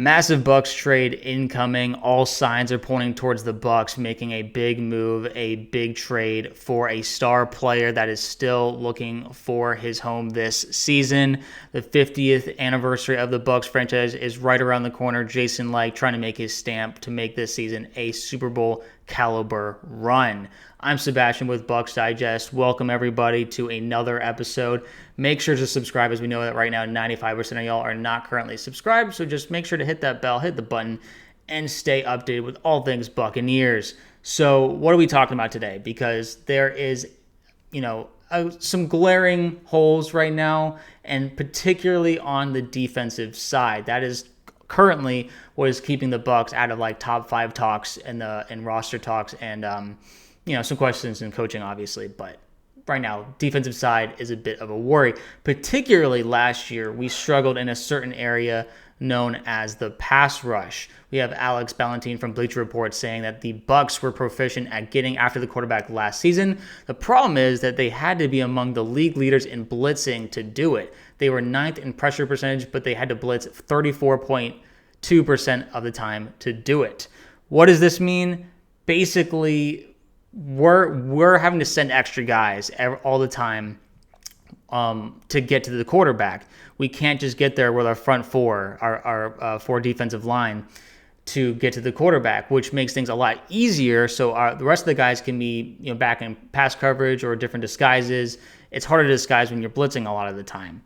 Massive Bucs trade incoming. All signs are pointing towards the Bucs making a big move, a big trade for a star player that is still looking for his home this season. The 50th anniversary of the Bucs franchise is right around the corner. Jason Licht trying to make his stamp to make this season a Super Bowl caliber run. I'm Sebastian with Bucs Digest. Welcome everybody to another episode. Make sure to subscribe, as we know that right now 95% of y'all are not currently subscribed. So just make sure to hit that bell, hit the button, and stay updated with all things Buccaneers. So what are we talking about today? Because there is, some glaring holes right now, and particularly on the defensive side. That is currently what is keeping the Bucs out of like top 5 talks and roster talks and some questions in coaching, obviously. But right now, defensive side is a bit of a worry. Particularly last year, we struggled in a certain area known as the pass rush. We have Alex Ballentine from Bleacher Report saying that the Bucs were proficient at getting after the quarterback last season. The problem is that they had to be among the league leaders in blitzing to do it. They were 9th in pressure percentage, but they had to blitz 34.2% of the time to do it. What does this mean? Basically, we're having to send extra guys all the time to get to the quarterback. We can't just get there with our front four, our four defensive line to get to the quarterback, which makes things a lot easier. So the rest of the guys can be back in pass coverage or different disguises. It's harder to disguise when you're blitzing a lot of the time.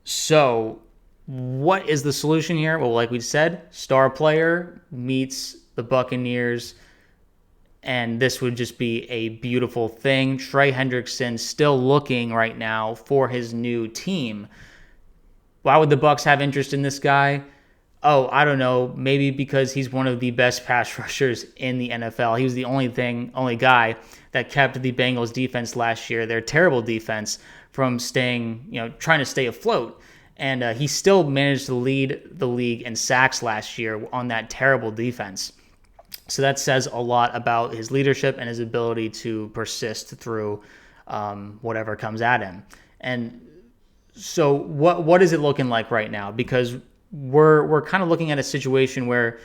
So what is the solution here? Well, like we said, star player meets the Buccaneers, and this would just be a beautiful thing. Trey Hendrickson still looking right now for his new team. Why would the Bucs have interest in this guy? Oh, I don't know. Maybe because he's one of the best pass rushers in the NFL. He was the only guy that kept the Bengals defense last year, their terrible defense, from trying to stay afloat. And he still managed to lead the league in sacks last year on that terrible defense. So that says a lot about his leadership and his ability to persist through whatever comes at him. And so what is it looking like right now? Because we're kind of looking at a situation where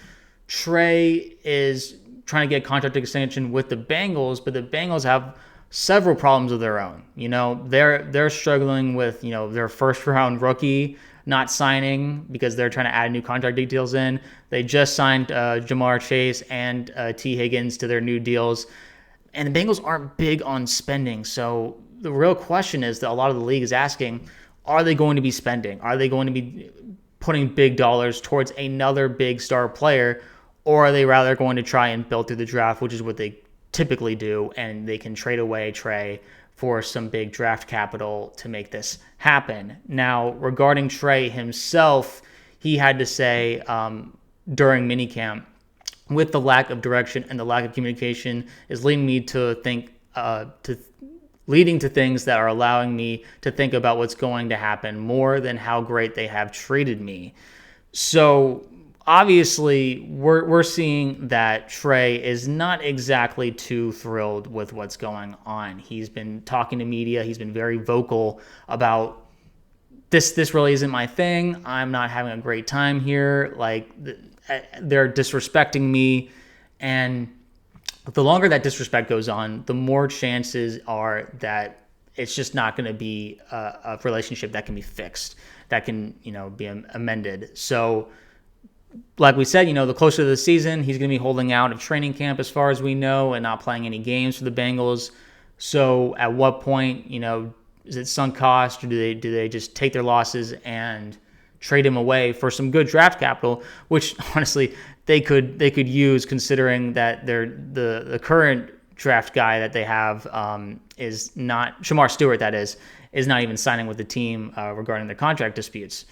Trey is trying to get a contract extension with the Bengals, but the Bengals have several problems of their own. They're struggling with their first round rookie not signing because they're trying to add new contract details in. They just signed Jamar Chase and T. Higgins to their new deals. And the Bengals aren't big on spending. So the real question is that a lot of the league is asking, are they going to be spending? Are they going to be putting big dollars towards another big star player? Or are they rather going to try and build through the draft, which is what they typically do, and they can trade away Trey for some big draft capital to make this happen. Now, regarding Trey himself, he had to say during minicamp, with the lack of direction and the lack of communication is leading me to think, leading to things that are allowing me to think about what's going to happen more than how great they have treated me. So obviously, we're seeing that Trey is not exactly too thrilled with what's going on. He's been talking to media. He's been very vocal about this really isn't my thing. I'm not having a great time here. Like, they're disrespecting me. And the longer that disrespect goes on, the more chances are that it's just not going to be a relationship that can be fixed, that can be amended. So like we said, the closer to the season, he's going to be holding out of training camp as far as we know and not playing any games for the Bengals. So at what point, is it sunk cost, or do they just take their losses and trade him away for some good draft capital, which honestly they could use, considering that the current draft guy that they have is not Shamar Stewart, that is not even signing with the team regarding their contract disputes.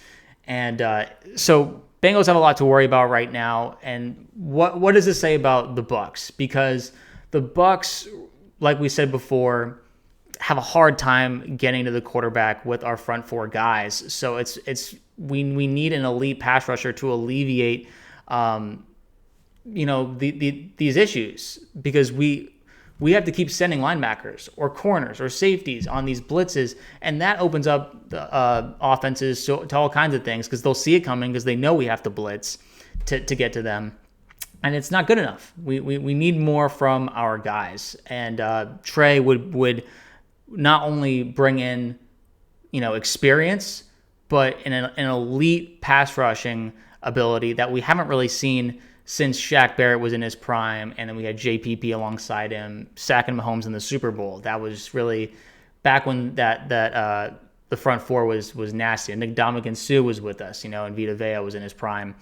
And so Bengals have a lot to worry about right now. And what does this say about the Bucs? Because the Bucs, like we said before, have a hard time getting to the quarterback with our front four guys. So we need an elite pass rusher to alleviate these issues, because we have to keep sending linebackers or corners or safeties on these blitzes, and that opens up the offenses to all kinds of things, because they'll see it coming because they know we have to blitz. to get to them. And it's not good enough. We need more from our guys. And Trey would not only bring in, experience, but an elite pass rushing ability that we haven't really seen since Shaq Barrett was in his prime, and then we had JPP alongside him, sacking Mahomes in the Super Bowl. That was really back when that the front four was nasty. And Ndamukong Suh was with us, and Vita Vea was in his prime,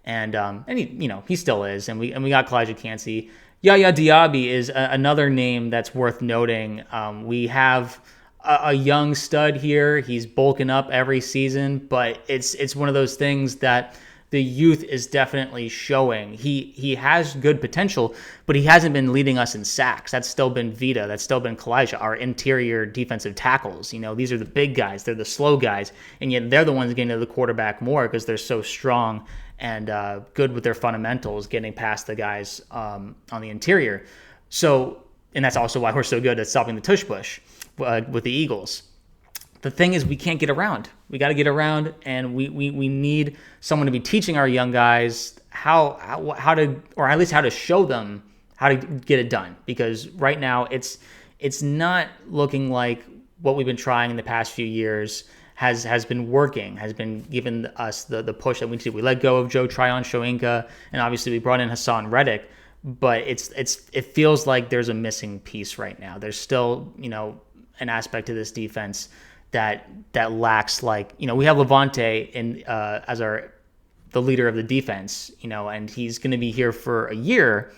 and he still is. And we got Kalijah Kancey. Yaya Diaby is another name that's worth noting. We have a young stud here. He's bulking up every season, but it's one of those things that the youth is definitely showing. He has good potential, but he hasn't been leading us in sacks. That's still been Vita. That's still been Kalijah, our interior defensive tackles. These are the big guys. They're the slow guys, and yet they're the ones getting to the quarterback more because they're so strong and good with their fundamentals, getting past the guys on the interior. So, and that's also why we're so good at stopping the tush push with the Eagles. The thing is, we can't get around. We got to get around, and we need someone to be teaching our young guys how to, or at least how to show them how to get it done. Because right now, it's not looking like what we've been trying in the past few years has been working, has been giving us the push that we need to. We let go of Joe Tryon-Shoyinka, and obviously we brought in Hassan Reddick, but it feels like there's a missing piece right now. There's still an aspect to this defense that lacks, we have Lavonte in as the leader of the defense, and he's going to be here for a year,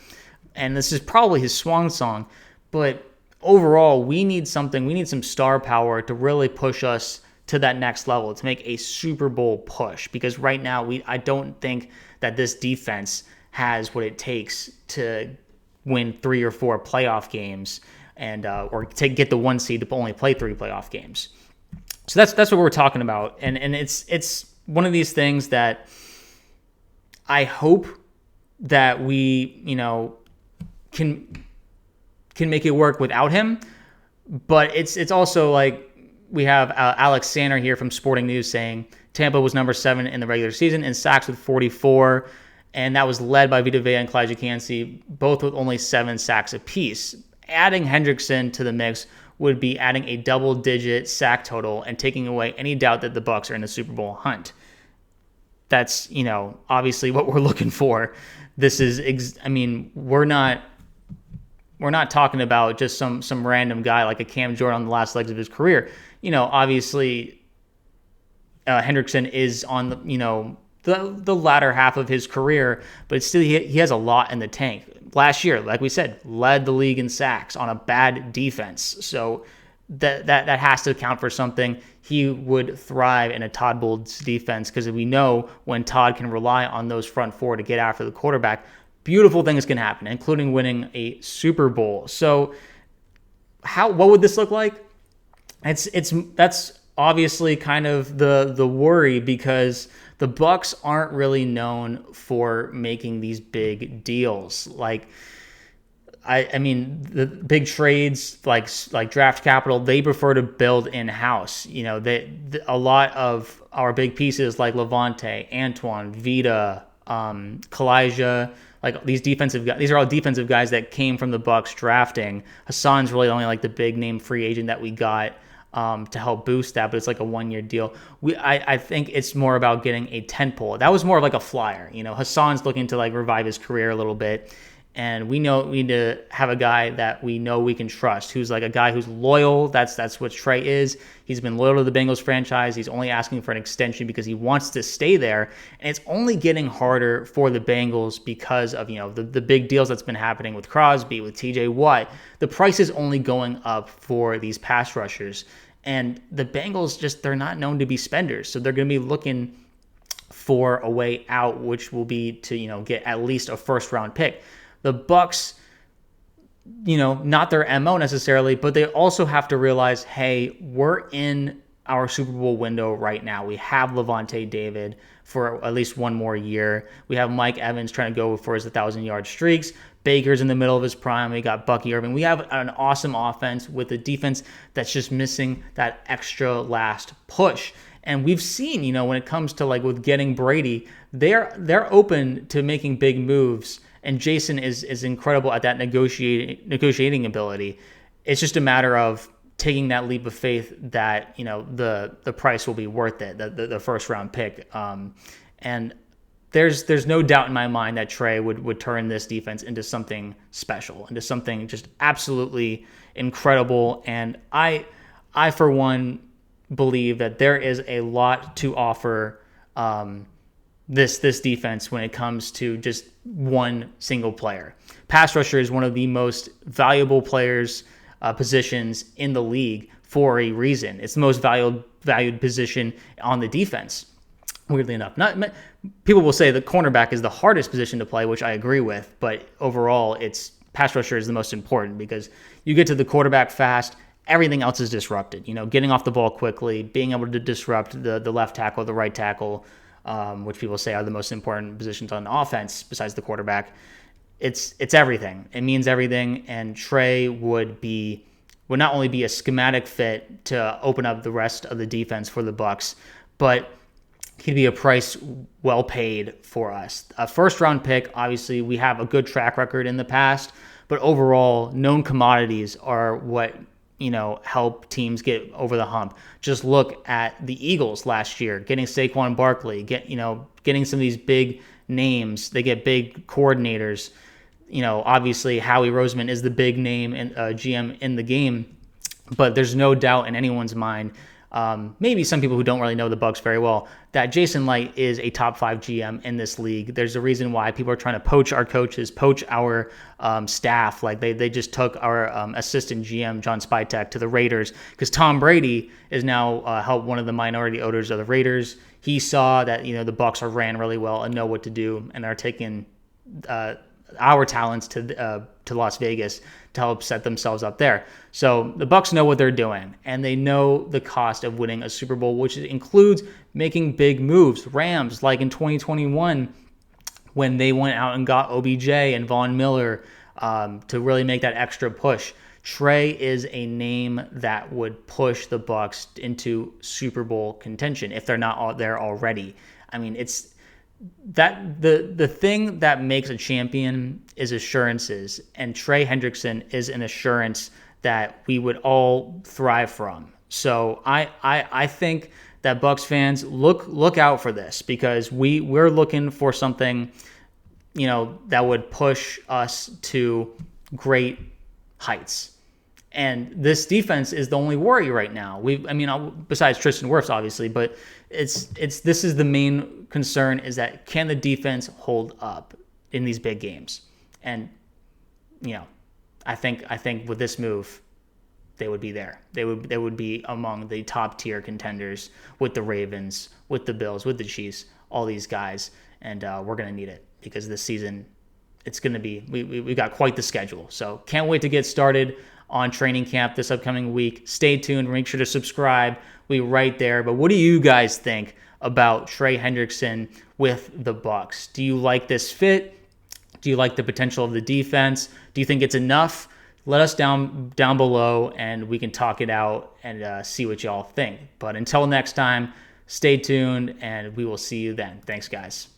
and this is probably his swan song. But overall, we need something. We need some star power to really push us to that next level, to make a Super Bowl push. Because right now, I don't think that this defense has what it takes to win 3 or 4 playoff games and or to get the 1 seed to only play 3 playoff games. So that's what we're talking about, and it's one of these things that I hope that we can make it work without him. But it's also like we have Alex Sander here from Sporting News saying Tampa was number 7 in the regular season in sacks with 44, and that was led by Vita Vea and Kalijah Kancey, both with only 7 sacks apiece. Adding Hendrickson to the mix would be adding a double-digit sack total and taking away any doubt that the Bucs are in the Super Bowl hunt. That's, obviously what we're looking for. This is, we're not talking about just some random guy like a Cam Jordan on the last legs of his career. Obviously, Hendrickson is on the latter half of his career, but still he has a lot in the tank. Last year, like we said, led the league in sacks on a bad defense. So that has to account for something. He would thrive in a Todd Bowles defense because we know when Todd can rely on those front four to get after the quarterback, beautiful things can happen, including winning a Super Bowl. So what would this look like? That's obviously kind of the worry, because the Bucs aren't really known for making these big deals. Like, the big trades like draft capital, they prefer to build in-house. A lot of our big pieces like Lavonte, Antoine, Vita, Kalijah, like these defensive guys, these are all defensive guys that came from the Bucs drafting. Hassan's really only like the big name free agent that we got to help boost that, but it's like a 1-year deal. I think it's more about getting a tentpole. That was more of like a flyer. Hassan's looking to like revive his career a little bit, and we need to have a guy that we know we can trust, who's like a guy who's loyal. That's what Trey is. He's been loyal to the Bengals franchise. He's only asking for an extension because he wants to stay there, and it's only getting harder for the Bengals because of the big deals that's been happening with Crosby, with TJ Watt. The price is only going up for these pass rushers. And the Bengals they're not known to be spenders. So they're going to be looking for a way out, which will be to, get at least a first-round pick. The Bucs, not their MO necessarily, but they also have to realize, hey, we're in our Super Bowl window right now. We have Lavonte David for at least 1 more year. We have Mike Evans trying to go for his 1,000-yard streaks. Baker's in the middle of his prime. We got Bucky Irving. We have an awesome offense with a defense that's just missing that extra last push. And we've seen, when it comes to like with getting Brady, they're open to making big moves. And Jason is incredible at that negotiating ability. It's just a matter of taking that leap of faith that the price will be worth it, the first round pick. And there's no doubt in my mind that Trey would turn this defense into something special, into something just absolutely incredible. And I for one believe that there is a lot to offer this defense when it comes to just one single player. Pass rusher is one of the most valuable positions in the league for a reason. It's the most valued position on the defense. Weirdly enough, people will say the cornerback is the hardest position to play, which I agree with, but overall, it's pass rusher is the most important because you get to the quarterback fast. Everything else is disrupted. Getting off the ball quickly, being able to disrupt the left tackle, the right tackle, which people say are the most important positions on offense besides the quarterback. It's everything. It means everything, and Trey would not only be a schematic fit to open up the rest of the defense for the Bucs, but he'd be a price well paid for us. A first-round pick, obviously, we have a good track record in the past, but overall, known commodities are what help teams get over the hump. Just look at the Eagles last year, getting Saquon Barkley, getting some of these big names. They get big coordinators. Obviously Howie Roseman is the big name and GM in the game, but there's no doubt in anyone's mind, maybe some people who don't really know the Bucs very well, that Jason Licht is a top 5 GM in this league. There's a reason why people are trying to poach our coaches, poach our staff. Like they just took our assistant GM, John Spytek, to the Raiders because Tom Brady is now one of the minority owners of the Raiders. He saw that the Bucs are ran really well and know what to do, and are taking our talents to Las Vegas to help set themselves up there. So the Bucs know what they're doing, and they know the cost of winning a Super Bowl, which includes making big moves. Rams, like in 2021, when they went out and got OBJ and Von Miller to really make that extra push. Trey is a name that would push the Bucs into Super Bowl contention if they're not there already. I mean, it's that the thing that makes a champion is assurances, and Trey Hendrickson is an assurance that we would all thrive from. So I think that Bucs fans look out for this, because we're looking for something that would push us to great heights. And this defense is the only worry right now. Besides Tristan Wirfs, obviously, but this is the main concern, is that can the defense hold up in these big games? And I think with this move, they would be there. They would be among the top tier contenders with the Ravens, with the Bills, with the Chiefs, all these guys, and we're gonna need it, because this season it's gonna be we got quite the schedule. So can't wait to get started on training camp this upcoming week. Stay tuned. Make sure to subscribe. We're right there. But what do you guys think about Trey Hendrickson with the Bucs? Do you like this fit? Do you like the potential of the defense? Do you think it's enough? Let us down below, and we can talk it out and see what y'all think. But until next time, stay tuned, and we will see you then. Thanks, guys.